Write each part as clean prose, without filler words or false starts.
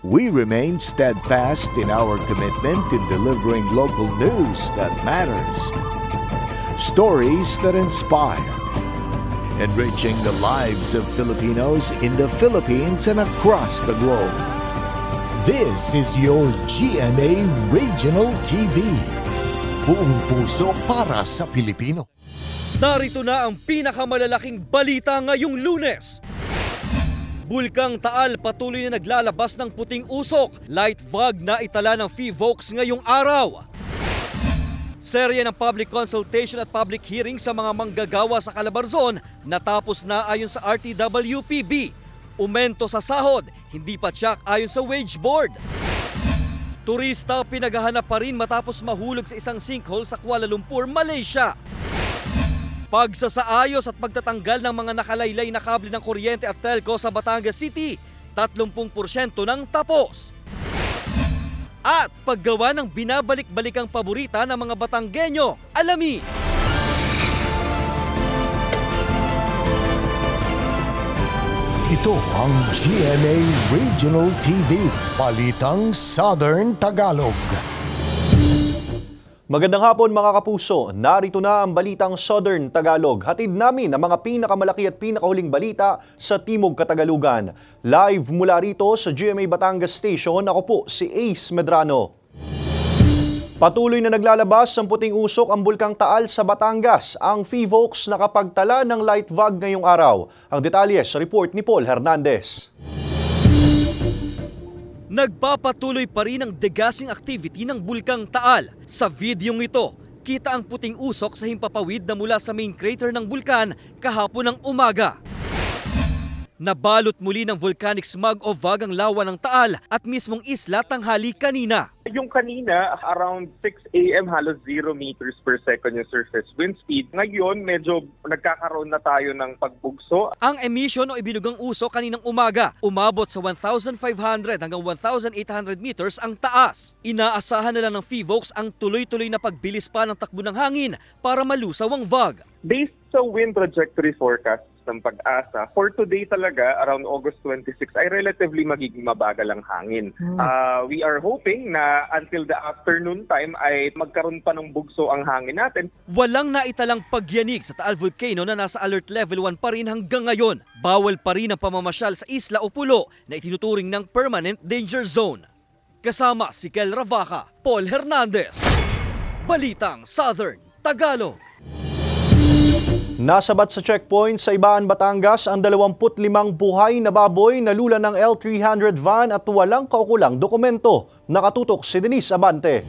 We remain steadfast in our commitment in delivering local news that matters. Stories that inspire. Enriching the lives of Filipinos in the Philippines and across the globe. This is your GMA Regional TV. Buong puso para sa Pilipino. Narito na ang pinakamalalaking balita ngayong Lunes. Bulkang Taal patuloy na naglalabas ng puting usok. Light fog na itala ng PHIVOLCS ngayong araw. Serye ng public consultation at public hearing sa mga manggagawa sa Calabarzon natapos na ayon sa RTWPB. Umento sa sahod, hindi pa tiyak ayon sa wage board. Turista pinaghahanap pa rin matapos mahulog sa isang sinkhole sa Kuala Lumpur, Malaysia. Pagsasaayos at pagtatanggal ng mga nakalaylay na kable ng kuryente at telco sa Batangas City, 30% nang tapos. At paggawa ng binabalik-balikang paborita ng mga Batanggenyo, alamin. Ito ang GMA Regional TV, Balitang Southern Tagalog. Magandang hapon mga kapuso, narito na ang Balitang Southern Tagalog. Hatid namin ang mga pinakamalaki at pinakahuling balita sa Timog Katagalugan. Live mula rito sa GMA Batangas Station, ako po si Ace Medrano. Patuloy na naglalabas ng puting usok ang Bulkang Taal sa Batangas. Ang PHIVOLCS nakapagtala ng light fog ngayong araw. Ang detalye sa report ni Paul Hernandez. Nagpapatuloy pa rin ang degassing activity ng Bulkang Taal. Sa videong ito, kita ang puting usok sa himpapawid na mula sa main crater ng bulkan kahapon ng umaga. Nabalot muli ng volcanic smog o vag ang lawa ng Taal at mismong isla tanghali kanina. Yung kanina, around 6 a.m. halos 0 meters per second yung surface wind speed. Ngayon, medyo nagkakaroon na tayo ng pagbugso. Ang emission o ibinugang usok kaninang umaga, umabot sa 1,500 hanggang 1,800 meters ang taas. Inaasahan na lang ng PHIVOLCS ang tuloy-tuloy na pagbilis pa ng takbo ng hangin para malusaw ang vag. Based sa wind trajectory forecast ng Pag-asa, for today talaga, around August 26, ay relatively magiging mabagal ang hangin. We are hoping na until the afternoon time ay magkaroon pa ng bugso ang hangin natin. Walang naitalang pagyanig sa Taal Volcano na nasa alert level 1 pa rin hanggang ngayon. Bawal pa rin ang pamamasyal sa isla o pulo na itinuturing ng permanent danger zone. Kasama si Kel Ravaca, Paul Hernandez. Balitang Southern Tagalog. Nasabat sa checkpoint sa Ibaan, Batangas ang 25 buhay na baboy na lula ng L300 van at walang kaukulang dokumento. Nakatutok si Denise Abante.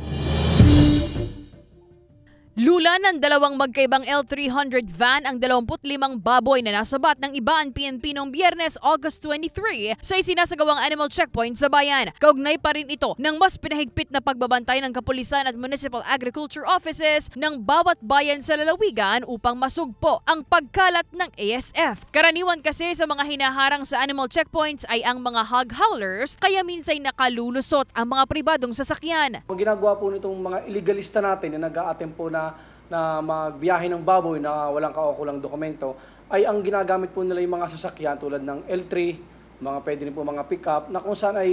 Lula ng dalawang magkaibang L300 van ang 25 baboy na nasabat ng Ibaan PNP noong Biyernes, August 23 sa isinasagawang animal checkpoint sa bayan. Kaugnay pa rin ito ng mas pinahigpit na pagbabantay ng kapulisan at municipal agriculture offices ng bawat bayan sa lalawigan upang masugpo ang pagkalat ng ASF. Karaniwan kasi sa mga hinaharang sa animal checkpoints ay ang mga hog haulers, kaya minsay nakalulusot ang mga pribadong sasakyan. Ang ginagawa po nitong mga illegalista natin na nag-a-attempt po na magbiyahe ng baboy na walang kaukulang dokumento ay ang ginagamit po nila yung mga sasakyan tulad ng L3, mga pwede rin po mga pick-up na kung saan ay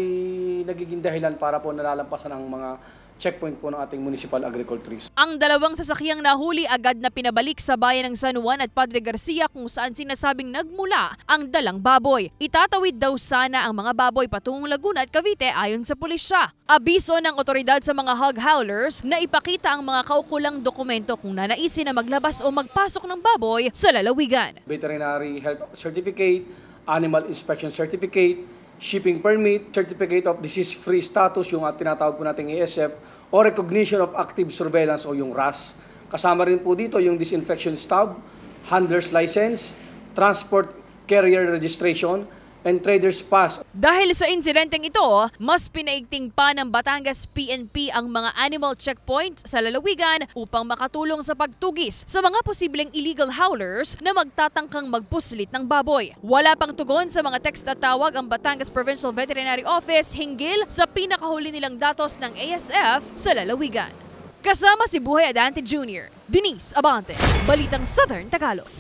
nagiging dahilan para po nalalampasan ang mga checkpoint po ng ating municipal agriculturists. Ang dalawang sasakyang nahuli agad na pinabalik sa bayan ng San Juan at Padre Garcia kung saan sinasabing nagmula ang dalang baboy. Itatawid daw sana ang mga baboy patungong Laguna at Cavite ayon sa pulisya. Abiso ng otoridad sa mga hog haulers na ipakita ang mga kaukulang dokumento kung nanaisin na maglabas o magpasok ng baboy sa lalawigan. Veterinary Health Certificate, Animal Inspection Certificate, Shipping Permit, Certificate of Disease-Free Status, yung tinatawag po nating ASF, o Recognition of Active Surveillance o yung RAS. Kasama rin po dito yung Disinfection Stub, Handler's License, Transport Carrier Registration, and Trader's Pass. Dahil sa insidenteng ito, mas pinaigting pa ng Batangas PNP ang mga animal checkpoints sa lalawigan upang makatulong sa pagtugis sa mga posibleng illegal haulers na magtatangkang magpuslit ng baboy. Wala pang tugon sa mga text at tawag ang Batangas Provincial Veterinary Office hinggil sa pinakahuli nilang datos ng ASF sa lalawigan. Kasama si Buhay Adante Jr., Denise Abante, Balitang Southern Tagalog.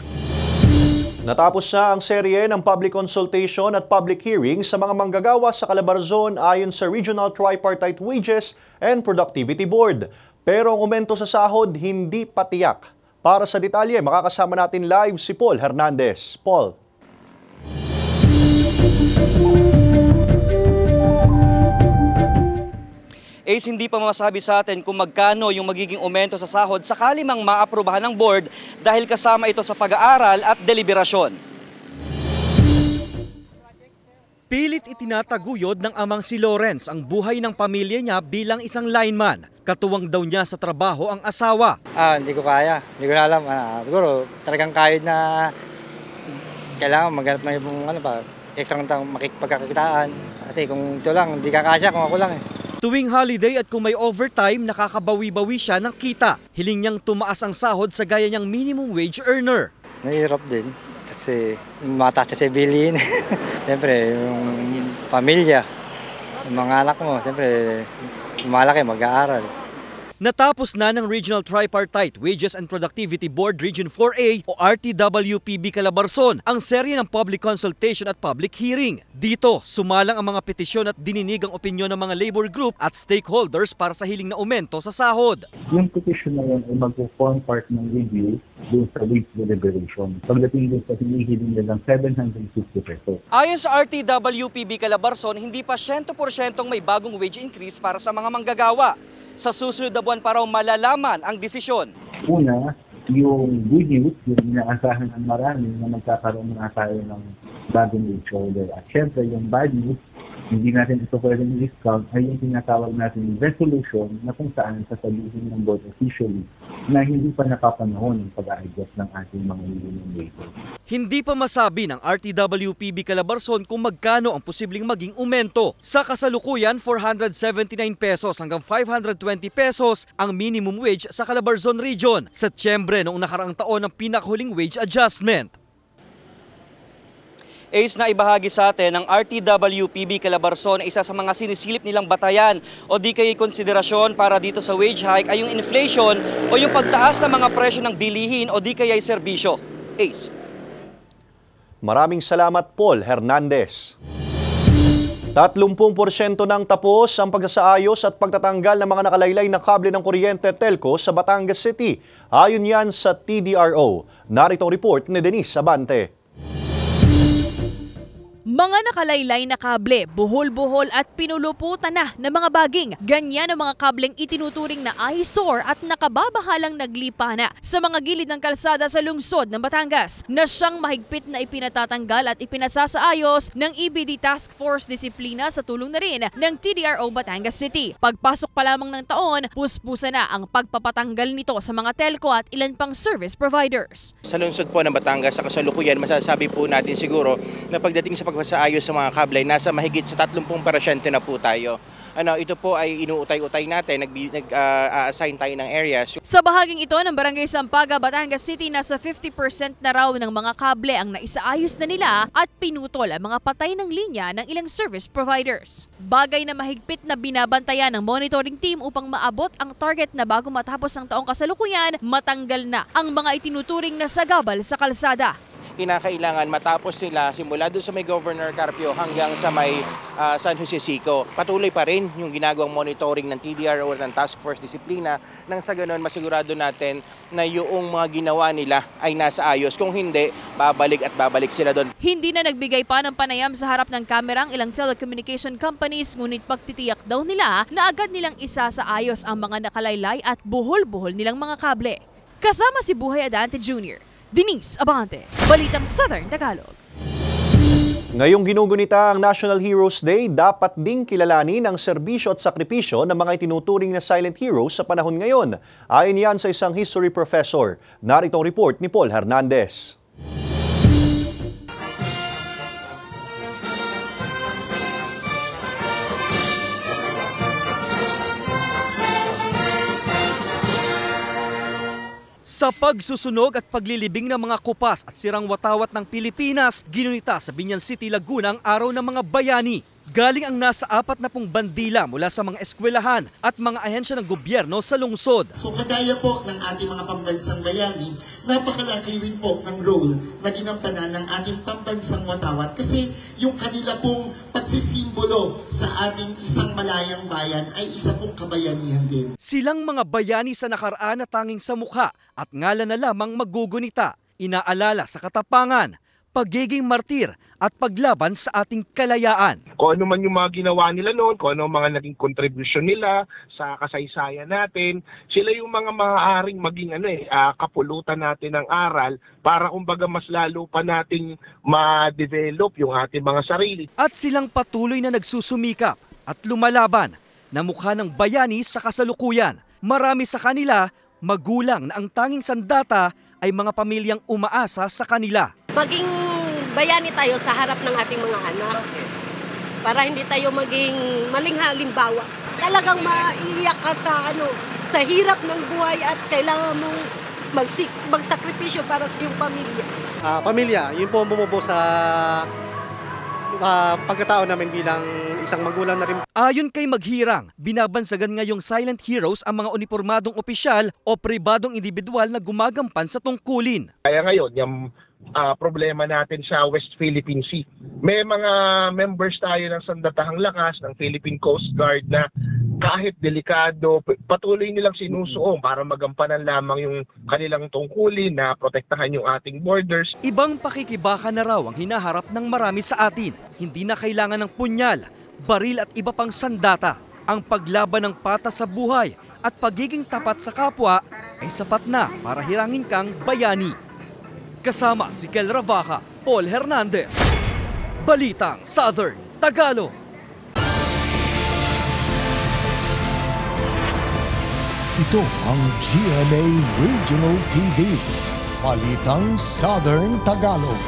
Natapos na ang serye ng public consultation at public hearing sa mga manggagawa sa Calabarzon ayon sa Regional Tripartite Wages and Productivity Board. Pero ang aumento sa sahod hindi patiyak. Para sa detalye, makakasama natin live si Paul Hernandez. Paul. Ace, hindi pa masabi sa atin kung magkano yung magiging aumento sa sahod sakali mang maaprubahan ng board dahil kasama ito sa pag-aaral at deliberasyon. Pilit itinataguyod ng amang si Lawrence ang buhay ng pamilya niya bilang isang lineman. Katuwang daw niya sa trabaho ang asawa. Hindi ko kaya. Hindi ko na alam. Siguro talagang kahit na kailangan maghanap na yung extra makikipagkakitaan. Kasi kung ito lang, hindi kakasya kung ako lang eh. Tuwing holiday at kung may overtime, nakakabawi-bawi siya ng kita. Hiling niyang tumaas ang sahod sa gaya niyang minimum wage earner. Nahihirap din kasi mataas sa bilihin. Siyempre, yung pamilya, yung mga anak mo, siyempre, malaki mag-aaral. Natapos na ng Regional Tripartite Wages and Productivity Board Region 4A o RTWPB Calabarzon ang serye ng public consultation at public hearing. Dito, sumalang ang mga petisyon at dininig ang opinyon ng mga labor group at stakeholders para sa hiling na aumento sa sahod. Yung petition na yun ay mag-form part ng review doon sa wage deliberation. Pagdating doon sa hinihiling nilang 750 pesos. Ayon sa RTWPB Calabarzon, hindi pa 100% may bagong wage increase para sa mga manggagawa. Sa susunod na buwan pa raw malalaman ang desisyon. Una, yung good news, yung inaasahan ng marami na magkakaroon na tayo ng bagong wage order. At syempre, yung bad news, hindi natin ito pwedeng discount, ay yung tinatawag natin resolution na kung saan sasabihin ng board officially na hindi pa napapanahon ang pag-a-adjust ng ating mga minimum wages. Hindi pa masabi ng RTWPB Calabarzon kung magkano ang posibleng maging aumento. Sa kasalukuyan, 479 pesos hanggang 520 pesos ang minimum wage sa Calabarzon Region. Sa Setyembre noong nakaraang taon ng pinakahuling wage adjustment. Ace, na ibahagi sa atin ng RTWPB Calabarzon ay isa sa mga sinisilip nilang batayan o di kaya konsiderasyon para dito sa wage hike ay yung inflation o yung pagtaas ng mga presyo ng bilihin o di kaya serbisyo. Ace. Maraming salamat, Paul Hernandez. 30% nang tapos ang pagsasaayos at pagtatanggal ng mga nakalaylay na kable ng kuryente telco sa Batangas City. Ayon yan sa TDRO. Narito ang report ni Denise Abante. Mga nakalaylay na kable, buhol-buhol at pinuluputan na ng mga baging. Ganyan ang mga kableng itinuturing na eyesore at nakababahalang naglipa na sa mga gilid ng kalsada sa lungsod ng Batangas na siyang mahigpit na ipinatatanggal at ipinasasaayos ng EBD Task Force Disiplina sa tulong na rin ng TDRO Batangas City. Pagpasok pa lamang ng taon, puspusa na ang pagpapatanggal nito sa mga telco at ilan pang service providers. Sa lungsod po ng Batangas, sa kasalukuyan, masasabi po natin siguro na pagdating sa pagpasaayos sa mga kable, nasa mahigit sa 30% na po tayo. Ito po ay inuutay-utay natin, nag-assign tayo ng areas. Sa bahaging ito ng Barangay Sampaga, Batangas City, nasa 50% na raw ng mga kable ang naisaayos na nila at pinutol ang mga patay ng linya ng ilang service providers. Bagay na mahigpit na binabantayan ng monitoring team upang maabot ang target na bago matapos ang taong kasalukuyan, matanggal na ang mga itinuturing na sagabal sa kalsada. Kinakailangan matapos nila simula doon sa may Governor Carpio hanggang sa may San Jose Sico. Patuloy pa rin yung ginagawang monitoring ng TDRO o ng Task Force Disiplina nang sa ganoon masigurado natin na yung mga ginawa nila ay nasa ayos. Kung hindi, babalik at babalik sila doon. Hindi na nagbigay pa ng panayam sa harap ng kamera ang ilang telecommunication companies, ngunit pagtitiyak daw nila na agad nilang isasaayos ang mga nakalaylay at buhol-buhol nilang mga kable. Kasama si Buhay Adante Jr., Denise Abante, Balitang Southern Tagalog. Ngayong ginugunita ang National Heroes Day, dapat ding kilalanin ang serbisyo at sakripisyo ng mga itinuturing na silent heroes sa panahon ngayon. Ayon yan sa isang history professor. Narito ang report ni Paul Hernandez. Sa pagsusunog at paglilibing ng mga kupas at sirang watawat ng Pilipinas, ginunita sa Binyan City, Laguna ang Araw ng mga Bayani. Galing ang nasa 40 bandila mula sa mga eskwelahan at mga ahensya ng gobyerno sa lungsod. So kagaya po ng ating mga pambansang bayani, napakalaki rin po ng role na ginampanan ng ating pambansang watawat kasi yung kanila pong pagsisimbolo sa ating isang malayang bayan ay isa pong kabayanihan din. Silang mga bayani sa nakaraan na tanging sa mukha at ngalan na lamang magugunita, inaalala sa katapangan, pagiging martir at paglaban sa ating kalayaan. Kung ano man yung mga ginawa nila noon, kung ano mga naging contribution nila sa kasaysayan natin, sila yung mga maaaring maging kapulutan natin ng aral para kumbaga mas lalo pa nating ma-develop yung ating mga sarili. At silang patuloy na nagsusumikap at lumalaban na mukha ng bayani sa kasalukuyan. Marami sa kanila magulang na ang tanging sandata ay mga pamilyang umaasa sa kanila. Maging bayani tayo sa harap ng ating mga anak para hindi tayo maging maling halimbawa. Talagang maiiyak ka sa hirap ng buhay at kailangan mong magsakripisyo para sa iyong pamilya. Pamilya, yun po bumubo sa pagkatao namin bilang isang magulang na rin. Ayon kay Maghirang, binabansagan ngayong silent heroes ang mga uniformadong opisyal o pribadong individual na gumagampan sa tungkulin. Kaya ngayon, yung problema natin sa West Philippine Sea, may mga members tayo ng Sandatahang Lakas, ng Philippine Coast Guard na kahit delikado, patuloy nilang sinusuong para magampanan lamang yung kanilang tungkulin na protektahan yung ating borders. Ibang pakikibaka na raw ang hinaharap ng marami sa atin. Hindi na kailangan ng punyal, baril at iba pang sandata. Ang paglaban ng patas sa buhay at pagiging tapat sa kapwa ay sapat na para hirangin kang bayani. Kasama si Kel Ravaca, Paul Hernandez. Balitang Southern Tagalog. Ito ang GMA Regional TV. Balitang Southern Tagalog.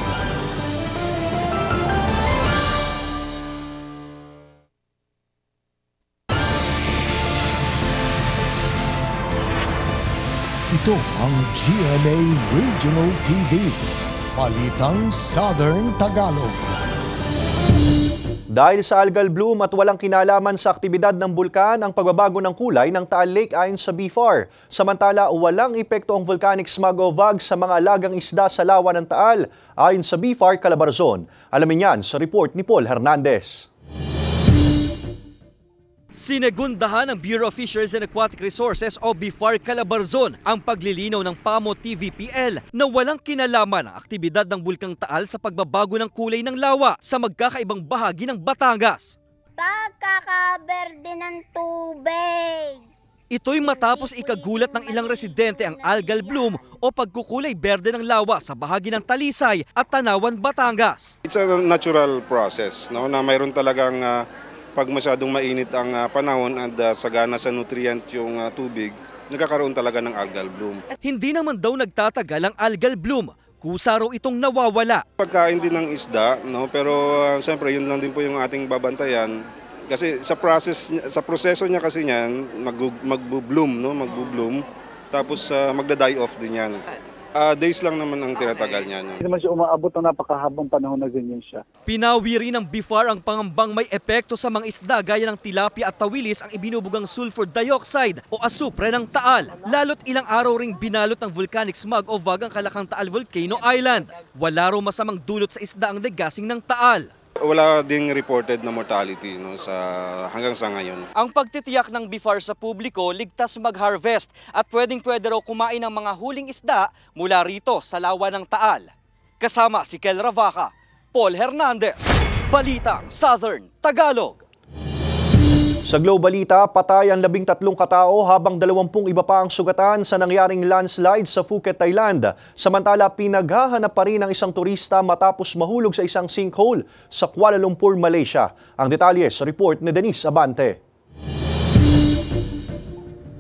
Ito ang GMA Regional TV. Balitang Southern Tagalog. Dahil sa algal bloom at walang kinalaman sa aktibidad ng bulkan ang pagbabago ng kulay ng Taal Lake ayon sa BFAR. Samantala, walang epekto ang volcanic smog o VAG sa mga alagang isda sa lawa ng Taal ayon sa BFAR Calabarzon. Alamin yan sa report ni Paul Hernandez. Sinegundahan ng Bureau of Fisheries and Aquatic Resources o BFAR Calabarzon ang paglilinaw ng PAMO TVPL na walang kinalaman ang aktibidad ng Bulkang Taal sa pagbabago ng kulay ng lawa sa magkakaibang bahagi ng Batangas. Pagkakaberde ng tubig. Ito'y matapos ikagulat ng ilang residente ang algal bloom o pagkukulay berde ng lawa sa bahagi ng Talisay at Tanawan, Batangas. It's a natural process, no, na mayroon talagang pag masyadong mainit ang panahon at sagana sa nutrient yung tubig, nagkakaroon talaga ng algal bloom. Hindi naman daw nagtatagal ang algal bloom. Kusa raw itong nawawala. Pagkain din ng isda, no? Pero siyempre yun lang din po yung ating babantayan. Kasi sa proseso niya kasi niyan, magbo-bloom, no? Magbo-bloom. Tapos magda-die off din yan. Days lang naman ang tinatagal niya. Hindi naman siya umaabot ng napakahabang panahon na ganyan siya. Pinawi rin ng BFAR ang pangambang may epekto sa mga isda gaya ng tilapia at tawilis ang ibinubugang sulfur dioxide o asupre ng Taal. Lalo't ilang araw ring binalot ng volcanic smog o VAG ang Kalakang Taal Volcano Island. Wala raw masamang dulot sa isda ang degasing ng Taal. Wala ding reported na mortality, no, hanggang sa ngayon. Ang pagtitiyak ng BFAR sa publiko, ligtas mag-harvest at pwedeng-pwede raw kumain ng mga huling isda mula rito sa lawa ng Taal. Kasama si Kel Ravaca, Paul Hernandez, Balitang Southern Tagalog. Sa Globalita, patay ang 13 katao habang 20 iba pa ang sugatan sa nangyaring landslide sa Phuket, Thailand. Samantala, pinaghahanap pa rin ang isang turista matapos mahulog sa isang sinkhole sa Kuala Lumpur, Malaysia. Ang detalye sa report ni Denise Abante.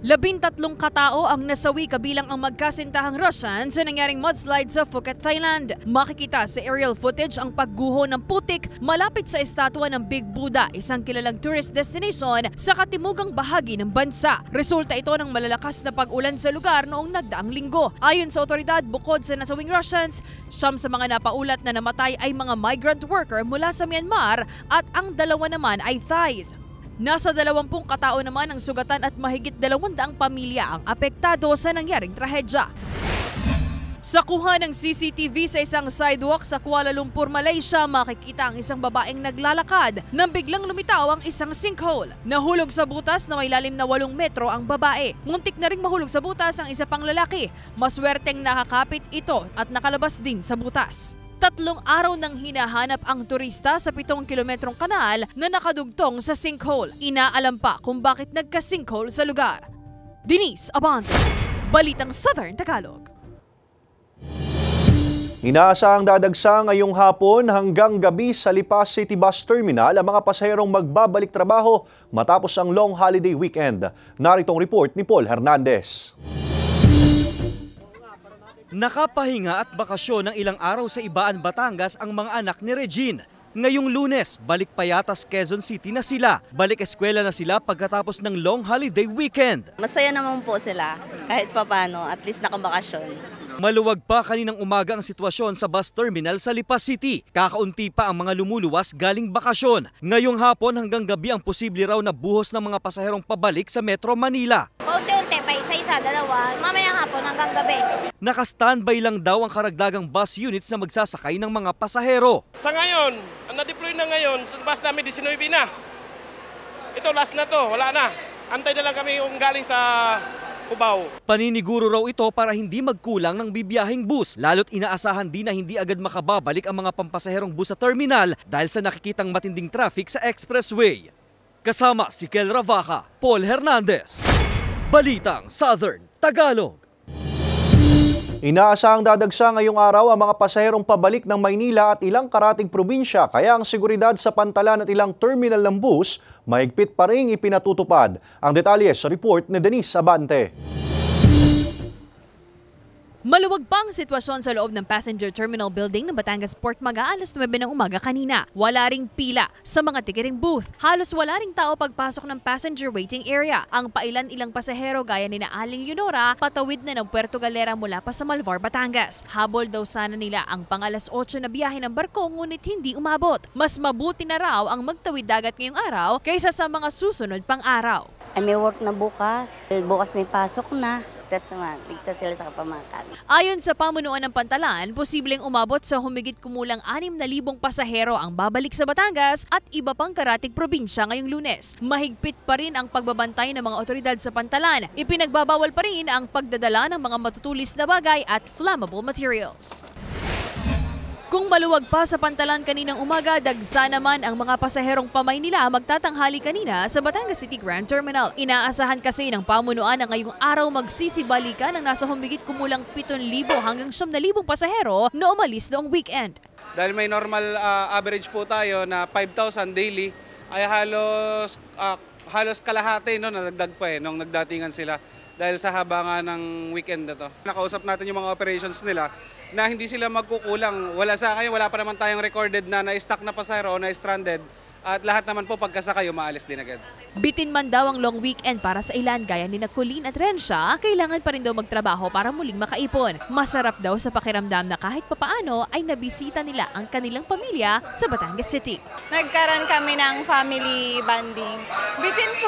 13 katao ang nasawi kabilang ang magkasintahang Russian sa nangyaring mudslide sa Phuket, Thailand. Makikita sa aerial footage ang pagguho ng putik malapit sa estatwa ng Big Buddha, isang kilalang tourist destination sa katimugang bahagi ng bansa. Resulta ito ng malalakas na pag-ulan sa lugar noong nagdaang linggo. Ayon sa otoridad, bukod sa nasawing Russians, siyam sa mga napaulat na namatay ay mga migrant worker mula sa Myanmar at ang dalawa naman ay Thais. Nasa 20 katao naman ang sugatan at mahigit 200 pamilya ang apektado sa nangyaring trahedya. Sa kuha ng CCTV sa isang sidewalk sa Kuala Lumpur, Malaysia, makikita ang isang babaeng naglalakad nang biglang lumitaw ang isang sinkhole. Nahulog sa butas na may lalim na 8 metro ang babae. Muntik na ring mahulog sa butas ang isa pang lalaki. Maswerteng nakakapit ito at nakalabas din sa butas. 3 araw nang hinahanap ang turista sa 7 kilometrong kanal na nakadugtong sa sinkhole. Inaalam pa kung bakit nagka-sinkhole sa lugar. Denise Abante, Balitang Southern Tagalog. Inaasahang dadagsa ngayong hapon hanggang gabi sa Lipa City Bus Terminal ang mga pasaherong magbabalik trabaho matapos ang long holiday weekend. Narito ang report ni Paul Hernandez. Nakapahinga at bakasyon ng ilang araw sa Ibaan, Batangas ang mga anak ni Regine. Ngayong Lunes, balik Payatas, Quezon City na sila. Balik eskwela na sila pagkatapos ng long holiday weekend. Masaya naman po sila kahit papano, at least nakabakasyon. Maluwag pa kaninang umaga ang sitwasyon sa bus terminal sa Lipa City. Kakaunti pa ang mga lumuluwas galing bakasyon. Ngayong hapon hanggang gabi ang posible raw na buhos ng mga pasaherong pabalik sa Metro Manila. Paunti-unti pa, isa-isa, dalawa, mamayang hapon hanggang gabi. Naka-standby lang daw ang karagdagang bus units na magsasakay ng mga pasahero. Sa ngayon, ang na-deploy na ngayon, sa bus namin 19 na. Ito, last na to, wala na. Antay na lang kami yung galing sa Cubao. Paniniguro raw ito para hindi magkulang ng bibiyahing bus, lalo't inaasahan din na hindi agad makababalik ang mga pampasaherong bus sa terminal dahil sa nakikitang matinding traffic sa expressway. Kasama si Kel Ravaca, Paul Hernandez, Balitang Southern Tagalog. Inaasahang dadagsa ngayong araw ang mga pasaherong pabalik ng Maynila at ilang karatig probinsya, kaya ang seguridad sa pantalan at ilang terminal ng bus mahigpit pa ring ipinatutupad. Ang detalye sa report ni Denise Abante. Maluwag pa ang sitwasyon sa loob ng passenger terminal building ng Batangas Port mag-aalas 9 ng umaga kanina. Wala ring pila sa mga ticketing booth. Halos wala ring tao pagpasok ng passenger waiting area. Ang pailan-ilang pasahero gaya ni Aling Leonora patawid na ng Puerto Galera mula pa sa Malvar, Batangas. Habol daw sana nila ang pang-alas 8 na biyahe ng barko ngunit hindi umabot. Mas mabuti na raw ang magtawid dagat ngayong araw kaysa sa mga susunod pang araw. Ay, may work na bukas. Bukas may pasok na. Ligtas sila sa kapamakan. Ayon sa pamunuan ng Pantalan, posibleng umabot sa humigit kumulang 6,000 pasahero ang babalik sa Batangas at iba pang karatig probinsya ngayong Lunes. Mahigpit pa rin ang pagbabantay ng mga otoridad sa Pantalan. Ipinagbabawal pa rin ang pagdadala ng mga matutulis na bagay at flammable materials. Kung maluwag pa sa Pantalan kaninang umaga, dagsa naman ang mga pasaherong pamaynila magtatanghali kanina sa Batangas City Grand Terminal. Inaasahan kasi ng pamunuan na ngayong araw magsisibalikan ng nasa humigit kumulang 7,000 hanggang 9,000 pasahero na umalis noong weekend. Dahil may normal average po tayo na 5,000 daily, ay halos kalahati no, nadagdag pa nung nagdatingan sila dahil sa haba nga ng weekend na to. Nakausap natin yung mga operations nila na hindi sila magkukulang. Wala pa naman tayong recorded na na-stuck na pasahero o na-stranded. At lahat naman po pagkasakay, maalis din agad. Bitin man daw ang long weekend para sa ilan gaya ni Colleen at Rensha, kailangan pa rin daw magtrabaho para muling makaipon. Masarap daw sa pakiramdam na kahit papaano ay nabisita nila ang kanilang pamilya sa Batangas City. Nagkaroon kami ng family bonding. Bitin po.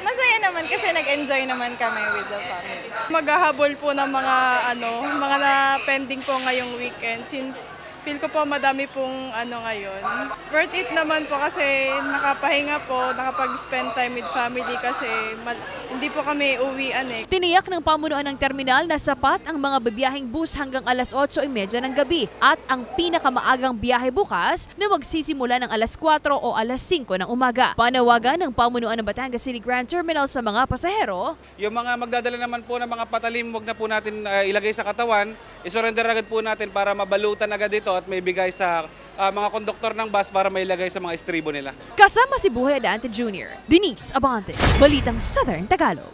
Masaya naman kasi nag-enjoy naman kami with the family. Maghahabol po ng mga na-pending po ngayong weekend since feel ko po madami pong ngayon. Worth it naman po kasi nakapahinga po, nakapag-spend time with family kasi hindi po kami uwian Tiniyak ng pamunuan ng terminal na sapat ang mga bibiyaheng bus hanggang alas 8:30 ng gabi at ang pinakamaagang biyahe bukas na magsisimula ng alas 4 o alas 5 ng umaga. Panawagan ng pamunuan ng Batangas City Grand Terminal sa mga pasahero. Yung mga magdadala naman po ng mga patalim, wag na po natin ilagay sa katawan, isurrender agad po natin para mabalutan agad ito at may bigay sa mga konduktor ng bus para may ilagay sa mga estribo nila. Kasama si Buhay Adante Jr., Denise Abante, Balitang Southern Tagalog.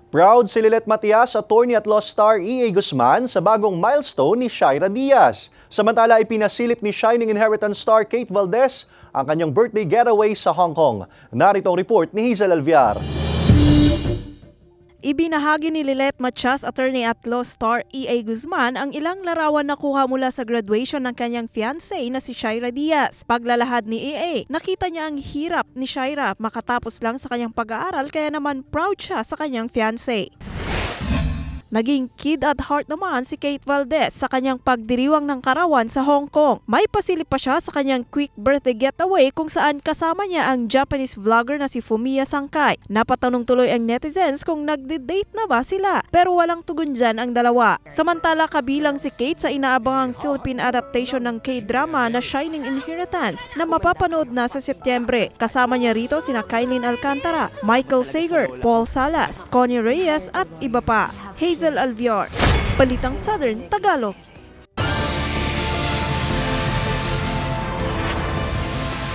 Proud si Lilet Matias, attorney at law star E.A. Guzman sa bagong milestone ni Shaira Diaz. Samantala, ipinasilip ni Shining Inheritance star Kate Valdez ang kanyang birthday getaway sa Hong Kong. Narito ang report ni Hazel Alviar. Ibinahagi ni Lilet Matias, attorney at law star E.A. Guzman ang ilang larawan na kuha mula sa graduation ng kanyang fiancé na si Shaira Diaz. Paglalahad ni E.A., nakita niya ang hirap ni Shaira makatapos lang sa kanyang pag-aaral kaya naman proud siya sa kanyang fiancé. Naging kid at heart naman si Kate Valdez sa kanyang pagdiriwang ng karawan sa Hong Kong. May pasilip pa siya sa kanyang quick birthday getaway kung saan kasama niya ang Japanese vlogger na si Fumiya Sankay. Napatanong tuloy ang netizens kung nagde-date na ba sila, pero walang tugon dyan ang dalawa. Samantala, kabilang si Kate sa inaabangang Philippine adaptation ng K-drama na Shining Inheritance na mapapanood na sa Setyembre. Kasama niya rito sina Kailin Alcantara, Michael Sager, Paul Salas, Connie Reyes at iba pa. Hazel Alviar, Balitang Southern Tagalog.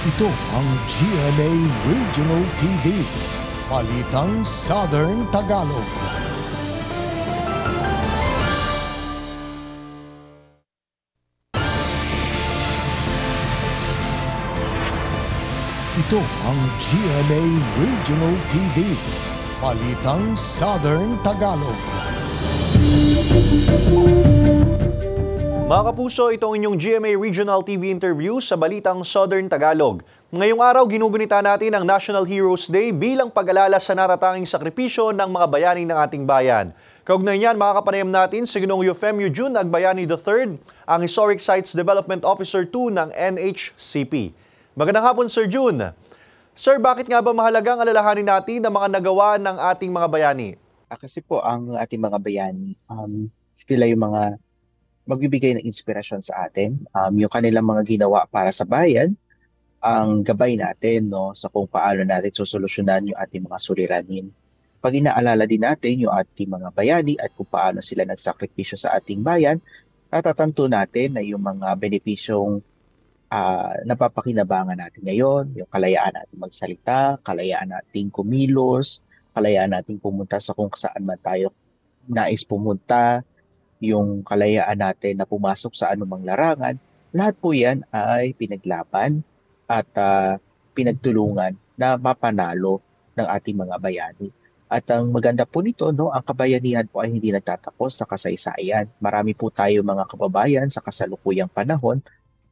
Ito ang GMA Regional TV, Balitang Southern Tagalog. Ito ang GMA Regional TV, Balitang Southern Tagalog. Mga kapuso, ito ang inyong GMA Regional TV interview sa Balitang Southern Tagalog. Ngayong araw, ginugunita natin ang National Heroes Day bilang pag-alala sa natatanging sakripisyo ng mga bayani ng ating bayan. Kaugnay niyan, makakapanayam natin si Ginoong Eufemio Jun Agbayani III, ang Historic Sites Development Officer 2 ng NHCP. Magandang hapon, Sir Jun. Sir, bakit nga ba mahalagang alalahanin natin ang mga nagawa ng ating mga bayani? Kasi po ang ating mga bayani, sila yung mga magbibigay ng inspirasyon sa atin. Yung kanilang mga ginawa para sa bayan, ang gabay natin sa kung paano natin susolusyonan yung ating mga suliranin. Pag inaalala din natin yung ating mga bayani at kung paano sila nagsakripisyo sa ating bayan, natatanto natin na yung mga benepisyong napapakinabangan natin ngayon, yung kalayaan natin magsalita, kalayaan nating kumilos, kalayaan nating pumunta sa kung saan man tayo nais pumunta, yung kalayaan natin na pumasok sa anumang larangan, lahat po yan ay pinaglaban at pinagtulungan na mapanalo ng ating mga bayani. At ang maganda po nito, ang kabayanihan po ay hindi nagtatapos sa kasaysayan. Marami po tayo mga kababayan sa kasalukuyang panahon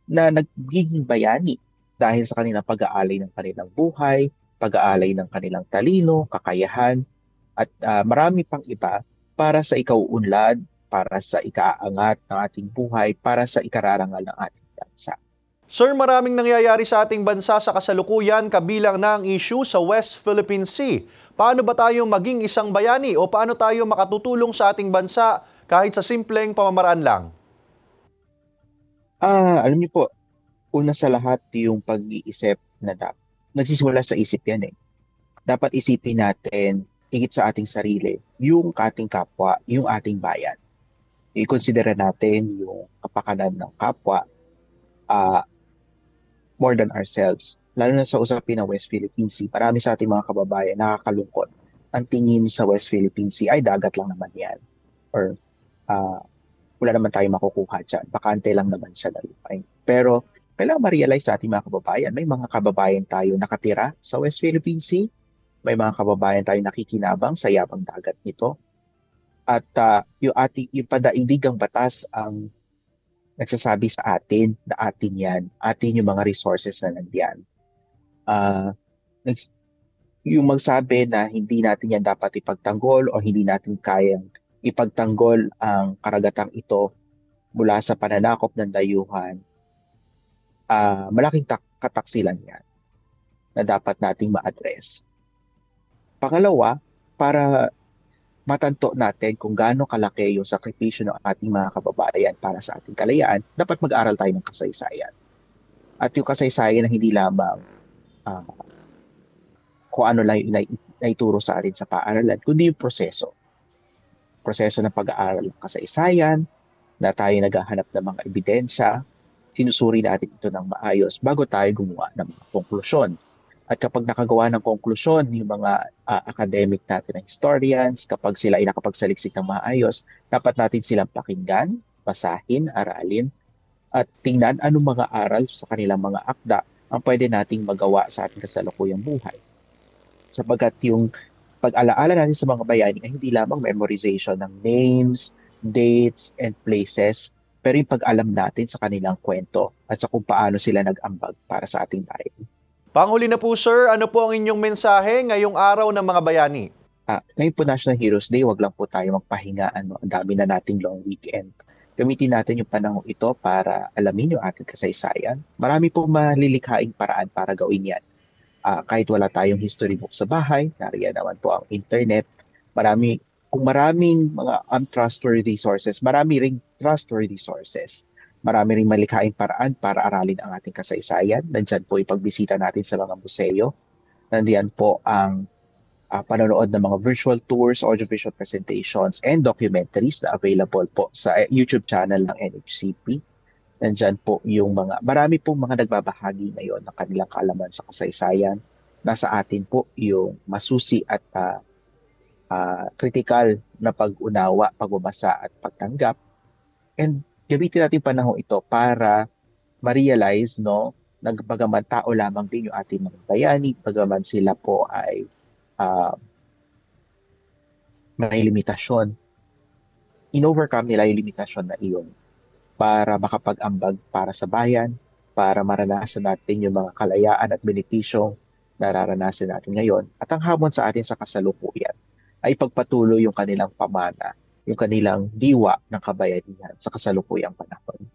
na nagiging bayani dahil sa kanilang pag-aalay ng kanilang buhay, pag-aalay ng kanilang talino, kakayahan, at marami pang iba para sa ikauunlad, para sa ikaangat ng ating buhay, para sa ikararangal ng ating bansa. Sir, maraming nangyayari sa ating bansa sa kasalukuyan, kabilang na ang issue sa West Philippine Sea. Paano ba tayo maging isang bayani o paano tayo makatutulong sa ating bansa kahit sa simpleng pamamaraan lang? Alam niyo po, una sa lahat yung pag-iisip na nagsisimula sa isip yan . Dapat isipin natin, higit sa ating sarili, yung ating kapwa, yung ating bayan. I-consider natin yung kapakanan ng kapwa more than ourselves. Lalo na sa usapin ng West Philippine Sea, marami sa ating mga kababayan nakakalungkot. Ang tingin sa West Philippine Sea ay dagat lang naman yan. Or wala naman tayo makukuha dyan. Bakante lang naman siya na lupain. Pero kailangan ma-realize sa ating mga kababayan, may mga kababayan tayo nakatira sa West Philippine Sea, may mga kababayan tayo nakikinabang sa yabang dagat nito. At yung padaigdigang batas ang nagsasabi sa atin na atin yan, atin yung mga resources na nandiyan. Yung magsabi na hindi natin yan dapat ipagtanggol o hindi natin kayang ipagtanggol ang karagatang ito mula sa pananakop ng dayuhan, malaking kataksilan yan na dapat nating ma-address. Pangalawa, para matanto natin kung gaano kalaki yung sakripisyo ng ating mga kababayan para sa ating kalayaan, dapat mag-aral tayo ng kasaysayan. At yung kasaysayan na hindi lamang kung ano lang yung naituro sa atin sa paaralan, kundi yung proseso. Proseso ng pag-aaral ng kasaysayan, na tayo naghahanap ng mga ebidensya, sinusuri natin ito ng maayos bago tayo gumawa ng mga konklusyon. At kapag nakagawa ng konklusyon yung mga academic natin ng historians, kapag sila ay nakapagsaliksik ng maayos, dapat natin silang pakinggan, basahin, aralin, at tingnan anong mga aral sa kanilang mga akda ang pwede nating magawa sa ating kasalukuyang buhay. Sapagkat yung pag-alaala natin sa mga bayani ay hindi lamang memorization ng names, dates, and places, pero yung pag-alam natin sa kanilang kwento at sa kung paano sila nag-ambag para sa ating bayan. Panghuli na po sir, ano po ang inyong mensahe ngayong araw ng mga bayani? Ngayon po National Heroes Day, wag lang po tayo magpahinga. Ang dami na nating long weekend. Gamitin natin yung panahon ito para alamin yung ating kasaysayan. Marami po malilikhaing paraan para gawin yan. Kahit wala tayong history book sa bahay, nariyan naman po ang internet. Kung maraming mga untrustworthy sources, marami ring trustworthy sources. Marami ring malikhaing paraan para aralin ang ating kasaysayan. Nandyan po ipagbisita natin sa mga museo. Nandiyan po ang panonood ng mga virtual tours, audiovisual presentations, and documentaries na available po sa YouTube channel ng NHCP. Nandyan po yung marami pong mga nagbabahagi ngayon ng kanilang kaalaman sa kasaysayan. Nasa atin po yung masusi at critical na pag-unawa, pagbabasa at pagtanggap. And gamitin natin panahon ito para ma-realize na bagaman tao lamang din yung ating mga bayani, bagaman sila po ay may limitasyon, in-overcome nila yung limitasyon na iyon para makapag-ambag para sa bayan, para maranasan natin yung mga kalayaan at benepisyong nararanasan natin ngayon. At ang hamon sa atin sa kasalukuyan ay pagpatuloy yung kanilang pamana, yung kanilang diwa ng kabayanihan sa kasalukuyang panahon.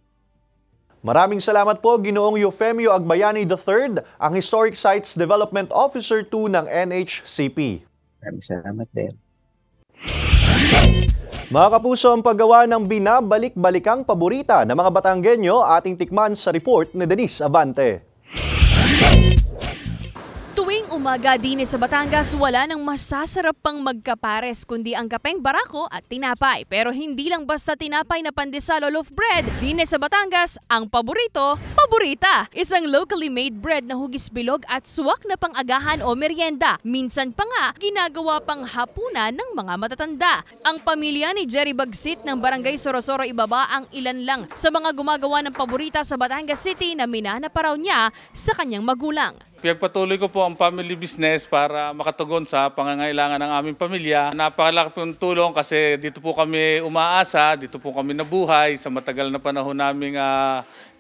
Maraming salamat po, Ginoong Eufemio Agbayani III, ang Historic Sites Development Officer 2 ng NHCP. Maraming salamat din. Mga kapuso, ang paggawa ng binabalik-balikang paborita ng mga Batanggenyo ating tikman sa report ni Denise Abante. Tuwing umaga din sa Batangas, wala nang masasarap pang magkapares kundi ang kapeng barako at tinapay. Pero hindi lang basta tinapay na pandesal o loaf bread. Din sa Batangas, ang paborito, paborita. Isang locally made bread na hugis bilog at suwak na pang-agahan o merienda. Minsan pa nga, ginagawa pang hapunan ng mga matatanda. Ang pamilya ni Jerry Bagsit ng Barangay Sorosoro Ibaba ang ilan lang sa mga gumagawa ng paborita sa Batangas City na minana pa raw niya sa kanyang magulang. Pinagpatuloy ko po ang family business para makatugon sa pangangailangan ng aming pamilya. Napakalaki pong tulong kasi dito po kami umaasa, dito po kami nabuhay. Sa matagal na panahon naming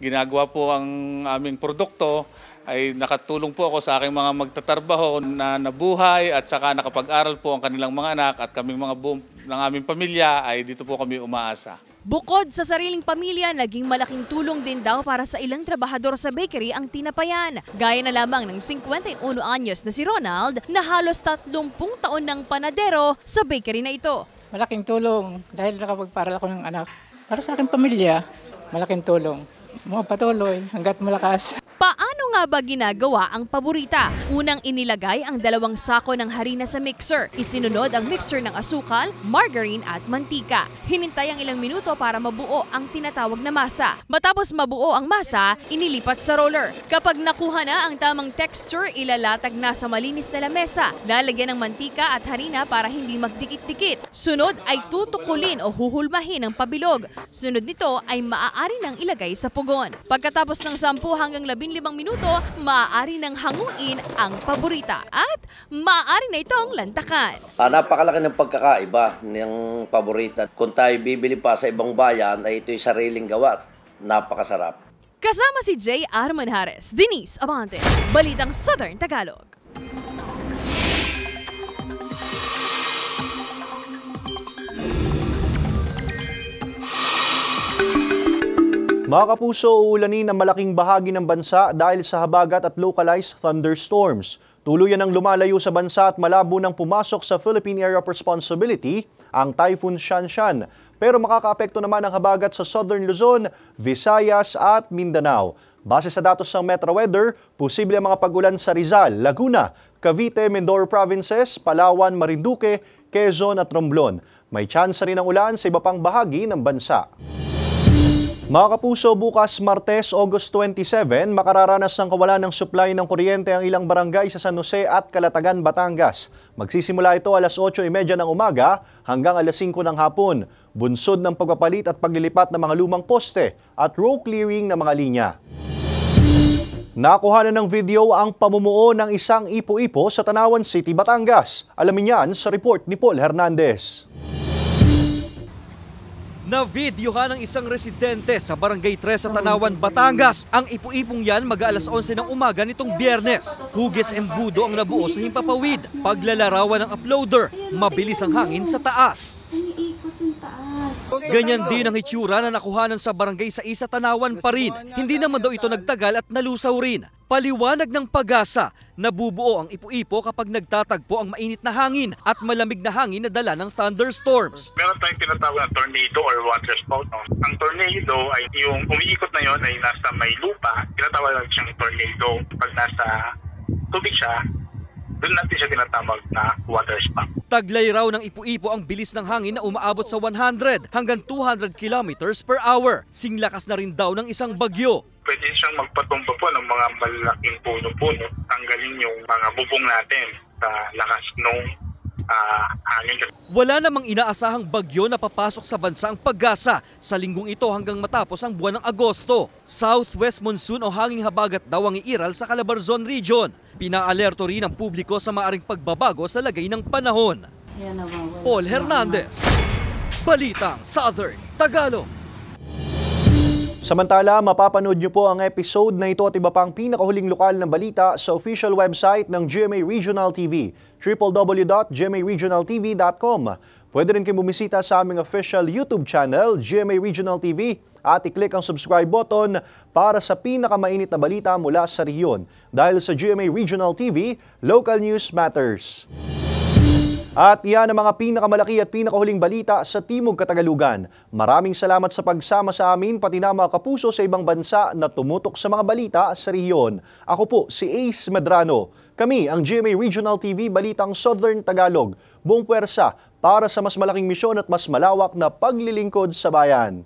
ginagawa po ang aming produkto, ay nakatulong po ako sa aking mga magtatrabaho na nabuhay at saka nakapag-aral po ang kanilang mga anak at kaming mga buong ng aming pamilya ay dito po kami umaasa. Bukod sa sariling pamilya, naging malaking tulong din daw para sa ilang trabahador sa bakery ang tinapayan. Gaya na lamang ng 51 anyos na si Ronald na halos 30 taon ng panadero sa bakery na ito. Malaking tulong dahil nakapagparal ako ng anak. Para sa aking pamilya, malaking tulong. Patuloy hanggat malakas. Paano nga ba ginagawa ang paborita? Unang inilagay ang 2 sako ng harina sa mixer. Isinunod ang mixer ng asukal, margarine at mantika. Hinintay ang ilang minuto para mabuo ang tinatawag na masa. Matapos mabuo ang masa, inilipat sa roller. Kapag nakuha na ang tamang texture, ilalatag na sa malinis na lamesa. Lalagyan ng mantika at harina para hindi magdikit-dikit. Sunod ay tutukulin o huhulmahin ang pabilog. Sunod nito ay maaari nang ilagay sa pugon. Pagkatapos ng 10 hanggang 15 minuto, maaari nang hanguin ang paborita at maaari na itong lantakan. Napakalaki ng pagkakaiba ng paborita. Kung tayo bibili pa sa ibang bayan, ay ito'y sariling gawa. Napakasarap. Kasama si J. Armanhares, Denise Abante, Balitang Southern Tagalog. Mga kapuso, uulanin ang malaking bahagi ng bansa dahil sa habagat at localized thunderstorms. Tuluyan ang lumalayo sa bansa at malabo nang pumasok sa Philippine Area of Responsibility ang Typhoon Shanshan. Pero makakaapekto naman ang habagat sa Southern Luzon, Visayas at Mindanao. Base sa datos ng Metro Weather, posible ang mga pag-ulan sa Rizal, Laguna, Cavite, Mindoro Provinces, Palawan, Marinduque, Quezon at Romblon. May tsansa rin ng ulan sa iba pang bahagi ng bansa. Mga kapuso, bukas Martes, August 27, makararanas ng kawalan ng supply ng kuryente ang ilang barangay sa San Jose at Calatagan, Batangas. Magsisimula ito alas 8:30 ng umaga hanggang alas 5 ng hapon. Bunsod ng pagpapalit at paglilipat ng mga lumang poste at row clearing ng mga linya. Nakuha na ng video ang pamumuo ng isang ipo-ipo sa Tanawan City, Batangas. Alamin yan sa report ni Paul Hernandez. Na-videohan ng isang residente sa Barangay 3 sa Tanawan, Batangas. Ang ipo-ipong yan mag-aalas 11 ng umaga nitong Biyernes. Hugis embudo ang nabuo sa himpapawid. Paglalarawan ng uploader, mabilis ang hangin sa taas. Ganyan din ang itsura na nakuhanan sa Barangay 6 sa Tanawan pa rin. Hindi naman daw ito nagtagal at nalusaw rin. Paliwanag ng Pag-asa, nabubuo ang ipo-ipo kapag nagtatagpo ang mainit na hangin at malamig na hangin na dala ng thunderstorms. Meron tayong tinatawag na tornado or waterspout. No? Ang tornado ay yung umiikot na yon ay nasa may lupa, tinatawag lang siyang tornado. Pag nasa tubig siya, doon natin siya tinatawag na waterspout. Taglay raw ng ipo-ipo ang bilis ng hangin na umaabot sa 100 hanggang 200 kilometers per hour. Singlakas na rin daw ng isang bagyo. Pwede siyang magpatumba po ng mga malaking puno-puno. Tanggalin yung mga bubong natin sa lakas ng hangin. Wala namang inaasahang bagyo na papasok sa bansa ang Pag-asa sa linggong ito hanggang matapos ang buwan ng Agosto. Southwest monsoon o hanging habagat daw ang iiral sa Calabarzon Region. Pinaalerto rin ang publiko sa maaring pagbabago sa lagay ng panahon. Paul Hernandez, Balitang Southern Tagalog. Samantala, mapapanood niyo po ang episode na ito at iba pang pinakahuling lokal na balita sa official website ng GMA Regional TV, www.gmaregionaltv.com. Pwede rin kayo bumisita sa aming official YouTube channel, GMA Regional TV, at i-click ang subscribe button para sa pinakamainit na balita mula sa rehiyon. Dahil sa GMA Regional TV, local news matters. At yan ang mga pinakamalaki at pinakahuling balita sa Timog Katagalugan. Maraming salamat sa pagsama sa amin, pati na mga kapuso sa ibang bansa na tumutok sa mga balita sa rehiyon. Ako po si Ace Medrano. Kami ang GMA Regional TV Balitang Southern Tagalog. Buong puwersa para sa mas malaking misyon at mas malawak na paglilingkod sa bayan.